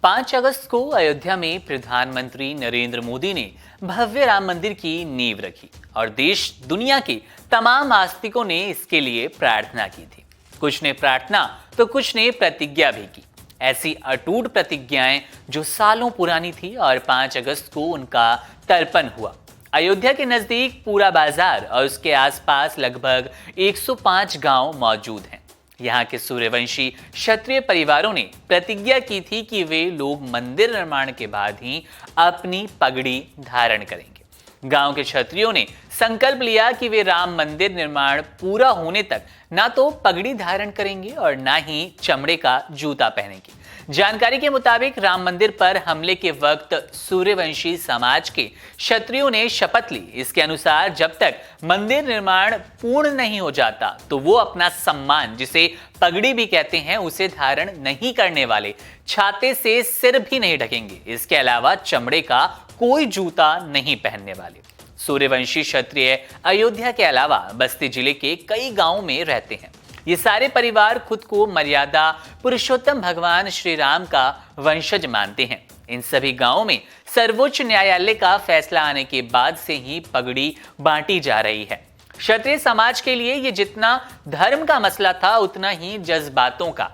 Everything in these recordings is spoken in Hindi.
5 अगस्त को अयोध्या में प्रधानमंत्री नरेंद्र मोदी ने भव्य राम मंदिर की नींव रखी और देश दुनिया के तमाम आस्तिकों ने इसके लिए प्रार्थना की थी। कुछ ने प्रार्थना तो कुछ ने प्रतिज्ञा भी की। ऐसी अटूट प्रतिज्ञाएं जो सालों पुरानी थी और 5 अगस्त को उनका तर्पण हुआ। अयोध्या के नजदीक पूरा बाजार और उसके आसपास लगभग 105 गांव मौजूद हैं। यहाँ के सूर्यवंशी क्षत्रिय परिवारों ने प्रतिज्ञा की थी कि वे लोग मंदिर निर्माण के बाद ही अपनी पगड़ी धारण करेंगे। गांव के क्षत्रियों ने संकल्प लिया कि वे राम मंदिर निर्माण पूरा होने तक ना तो पगड़ी धारण करेंगे और ना ही चमड़े का जूता पहनेंगे। जानकारी के मुताबिक राम मंदिर पर हमले के वक्त सूर्यवंशी समाज के क्षत्रियों ने शपथ ली। इसके अनुसार जब तक मंदिर निर्माण पूर्ण नहीं हो जाता तो वो अपना सम्मान, जिसे पगड़ी भी कहते हैं, उसे धारण नहीं करने वाले छाते से सिर भी नहीं ढकेंगे। इसके अलावा चमड़े का कोई जूता नहीं पहनने वाले। सूर्यवंशी क्षत्रिय अयोध्या के अलावा बस्ती जिले के कई गांवों में रहते हैं। ये सारे परिवार खुद को मर्यादा पुरुषोत्तम भगवान श्री राम का वंशज मानते हैं। इन सभी गांवों में सर्वोच्च न्यायालय का फैसला आने के बाद से ही पगड़ी बांटी जा रही है। क्षत्रिय समाज के लिए ये जितना धर्म का मसला था उतना ही जज्बातों का।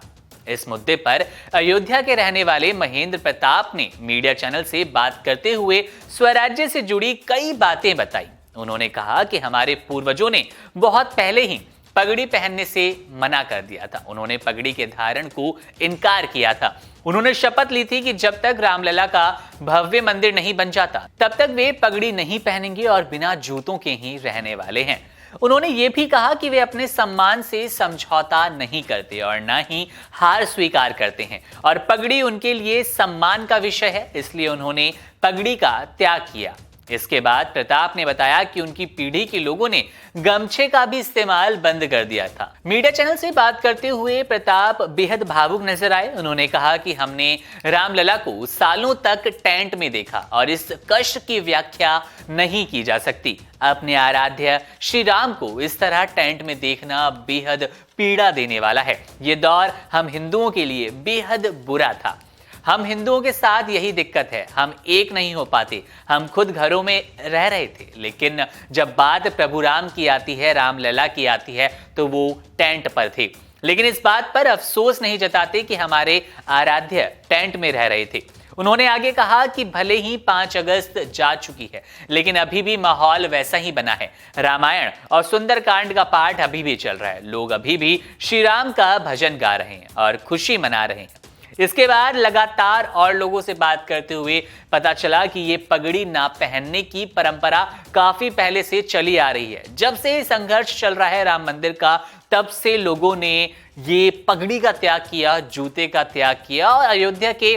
इस मुद्दे पर अयोध्या के रहने वाले महेंद्र प्रताप ने मीडिया चैनल से बात करते हुए स्वराज्य से जुड़ी कई बातें बताई। उन्होंने कहा कि हमारे पूर्वजों ने बहुत पहले ही पगड़ी पहनने से मना कर दिया था। उन्होंने पगड़ी के धारण को इनकार किया था। उन्होंने शपथ ली थी कि जब तक रामलला का भव्य मंदिर नहीं बन जाता तब तक वे पगड़ी नहीं पहनेंगे और बिना जूतों के ही रहने वाले हैं। उन्होंने ये भी कहा कि वे अपने सम्मान से समझौता नहीं करते और ना ही हार स्वीकार करते हैं और पगड़ी उनके लिए सम्मान का विषय है, इसलिए उन्होंने पगड़ी का त्याग किया। इसके बाद प्रताप ने बताया कि उनकी पीढ़ी के लोगों ने गमछे का भी इस्तेमाल बंद कर दिया था। मीडिया चैनल से बात करते हुए प्रताप बेहद भावुक नजर आए। उन्होंने कहा कि हमने रामलला को सालों तक टेंट में देखा और इस कष्ट की व्याख्या नहीं की जा सकती। अपने आराध्य श्री राम को इस तरह टेंट में देखना बेहद पीड़ा देने वाला है। ये दौर हम हिंदुओं के लिए बेहद बुरा था। हम हिंदुओं के साथ यही दिक्कत है, हम एक नहीं हो पाते। हम खुद घरों में रह रहे थे, लेकिन जब बात प्रभु राम की आती है, रामलला की आती है, तो वो टेंट पर थे। लेकिन इस बात पर अफसोस नहीं जताते कि हमारे आराध्य टेंट में रह रहे थे। उन्होंने आगे कहा कि भले ही 5 अगस्त जा चुकी है, लेकिन अभी भी माहौल वैसा ही बना है। रामायण और सुंदरकांड का पाठ अभी भी चल रहा है। लोग अभी भी श्री राम का भजन गा रहे हैं और खुशी मना रहे हैं। इसके बाद लगातार और लोगों से बात करते हुए पता चला कि ये पगड़ी ना पहनने की परंपरा काफी पहले से चली आ रही है। जब से संघर्ष चल रहा है राम मंदिर का, तब से लोगों ने ये पगड़ी का त्याग किया, जूते का त्याग किया। और अयोध्या के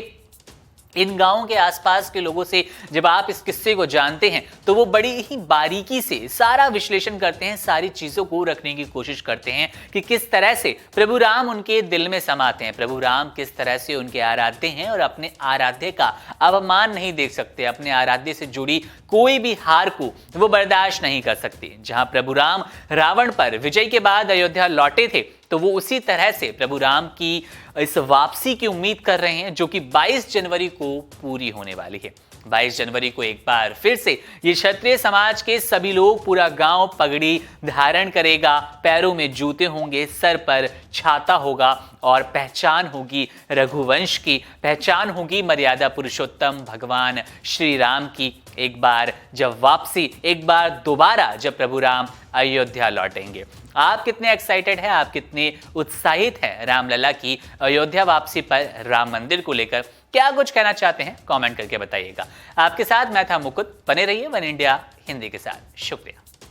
इन गांवों के आसपास के लोगों से जब आप इस किस्से को जानते हैं तो वो बड़ी ही बारीकी से सारा विश्लेषण करते हैं, सारी चीजों को रखने की कोशिश करते हैं कि किस तरह से प्रभु राम उनके दिल में समाते हैं, प्रभु राम किस तरह से उनके आराध्य हैं और अपने आराध्य का अपमान नहीं देख सकते। अपने आराध्य से जुड़ी कोई भी हार को वो बर्दाश्त नहीं कर सकते। जहां प्रभु राम रावण पर विजय के बाद अयोध्या लौटे थे, तो वो उसी तरह से प्रभु राम की इस वापसी की उम्मीद कर रहे हैं, जो कि 22 जनवरी को पूरी होने वाली है। 22 जनवरी को एक बार फिर से ये क्षत्रिय समाज के सभी लोग, पूरा गांव पगड़ी धारण करेगा, पैरों में जूते होंगे, सर पर छाता होगा और पहचान होगी रघुवंश की, पहचान होगी मर्यादा पुरुषोत्तम भगवान श्री राम की। एक बार जब वापसी, एक बार दोबारा जब प्रभु राम अयोध्या लौटेंगे। आप कितने एक्साइटेड हैं, आप कितने उत्साहित हैं रामलला की अयोध्या वापसी पर, राम मंदिर को लेकर क्या कुछ कहना चाहते हैं, कमेंट करके बताइएगा। आपके साथ मैं था मुकुंद। बने रहिए वन इंडिया हिंदी के साथ। शुक्रिया।